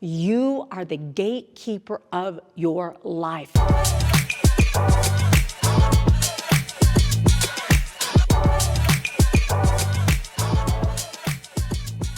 You are the gatekeeper of your life.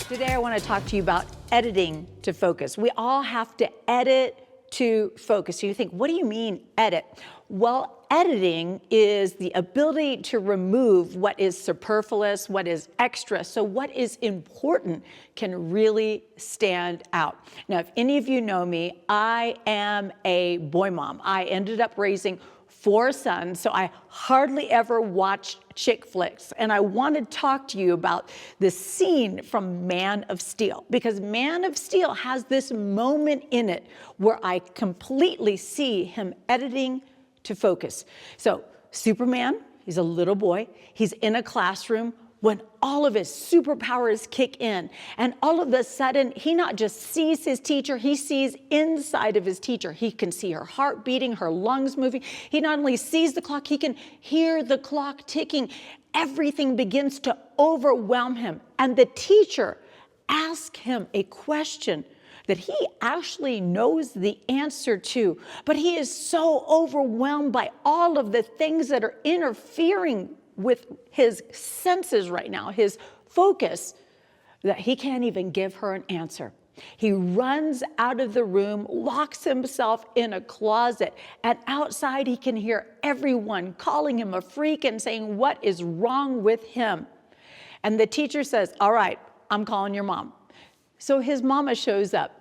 Today I want to talk to you about editing to focus. We all have to edit to focus. So you think, what do you mean edit? Well, editing is the ability to remove what is superfluous, what is extra, so what is important can really stand out. Now, if any of you know me, I am a boy mom. I ended up raising 4 sons, so I hardly ever watched chick flicks. And I want to talk to you about the scene from Man of Steel, because Man of Steel has this moment in it where I completely see him editing to focus. So Superman, he's a little boy, he's in a classroom when all of his superpowers kick in. And all of a sudden, he not just sees his teacher, he sees inside of his teacher. He can see her heart beating, her lungs moving. He not only sees the clock, he can hear the clock ticking. Everything begins to overwhelm him. And the teacher asks him a question that he actually knows the answer to, but he is so overwhelmed by all of the things that are interfering with his senses right now, his focus, that he can't even give her an answer. He runs out of the room, locks himself in a closet, and outside he can hear everyone calling him a freak and saying, what is wrong with him? And the teacher says, all right, I'm calling your mom. So his mama shows up.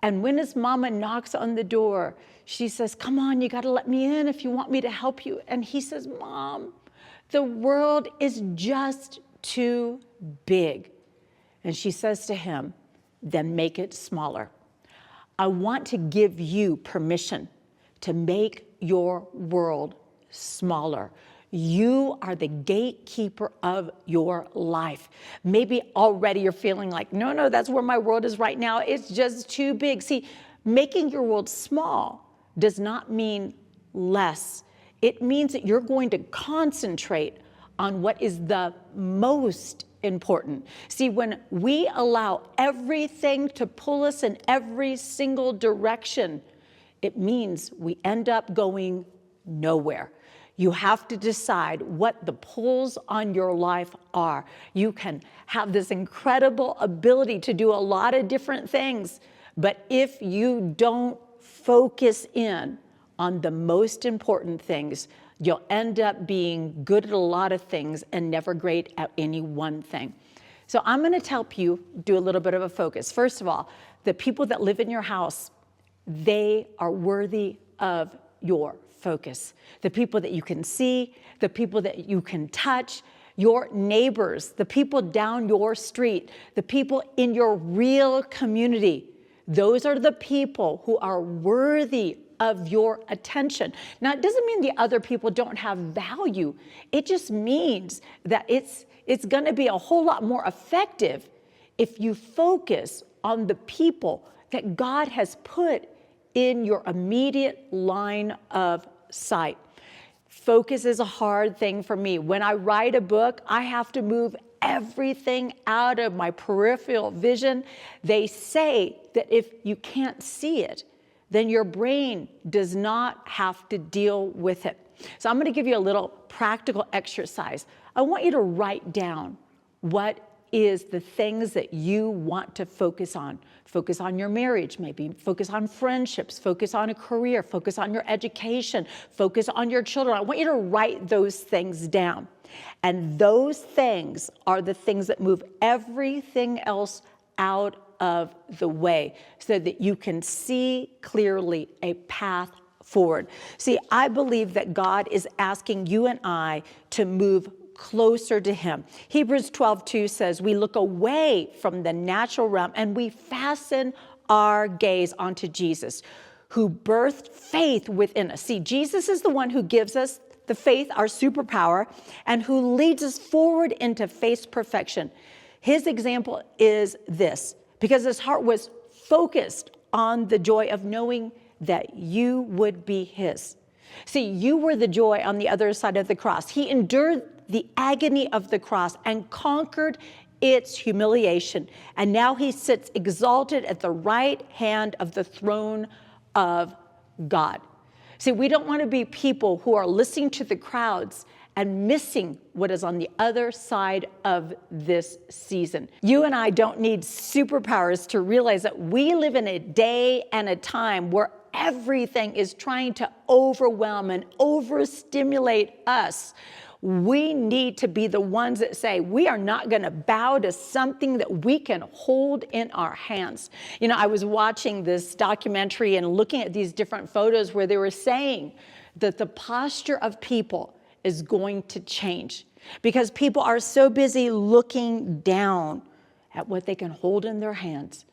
And when his mama knocks on the door, she says, come on, you gotta let me in if you want me to help you. And he says, Mom, the world is just too big. And she says to him, then make it smaller. I want to give you permission to make your world smaller. You are the gatekeeper of your life. Maybe already you're feeling like, no, that's where my world is right now. It's just too big. See, making your world small does not mean less. It means that you're going to concentrate on what is the most important. See, when we allow everything to pull us in every single direction, it means we end up going nowhere. You have to decide what the pulls on your life are. You can have this incredible ability to do a lot of different things, but if you don't focus in on the most important things, you'll end up being good at a lot of things and never great at any one thing. So I'm going to help you do a little bit of a focus. First of all, the people that live in your house, they are worthy of your focus. The people that you can see, the people that you can touch, your neighbors, the people down your street, the people in your real community. Those are the people who are worthy of your attention. Now, it doesn't mean the other people don't have value. It just means that it's going to be a whole lot more effective if you focus on the people that God has put in your immediate line of sight. Focus is a hard thing for me. When I write a book, I have to move everything out of my peripheral vision. They say that if you can't see it, then your brain does not have to deal with it. So I'm going to give you a little practical exercise. I want you to write down what is the things that you want to focus on. Focus on your marriage, maybe. Focus on friendships. Focus on a career. Focus on your education. Focus on your children. I want you to write those things down. And those things are the things that move everything else out of the way so that you can see clearly a path forward. See, I believe that God is asking you and I to move closer to him. Hebrews 12:2 says, we look away from the natural realm and we fasten our gaze onto Jesus, who birthed faith within us. See, Jesus is the one who gives us the faith, our superpower, and who leads us forward into faith perfection. His example is this, because his heart was focused on the joy of knowing that you would be his. See, you were the joy on the other side of the cross. He endured the agony of the cross and conquered It's humiliation. And now he sits exalted at the right hand of the throne of God. See, we don't want to be people who are listening to the crowds and missing what is on the other side of this season. You and I don't need superpowers to realize that we live in a day and a time where everything is trying to overwhelm and overstimulate us. We need to be the ones that say, we are not going to bow to something that we can hold in our hands. You know, I was watching this documentary and looking at these different photos where they were saying that the posture of people is going to change because people are so busy looking down at what they can hold in their hands.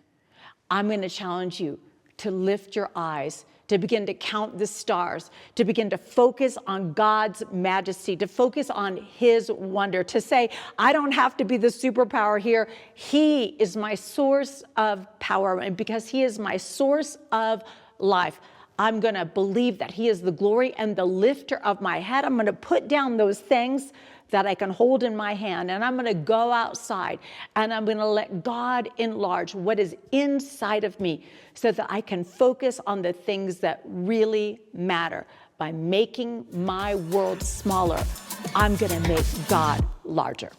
I'm going to challenge you to lift your eyes, to begin to count the stars, to begin to focus on God's majesty, to focus on his wonder, to say, I don't have to be the superpower here. He is my source of power, and because he is my source of life, I'm going to believe that he is the glory and the lifter of my head. I'm going to put down those things that I can hold in my hand, and I'm going to go outside and I'm going to let God enlarge what is inside of me so that I can focus on the things that really matter. By making my world smaller, I'm going to make God larger.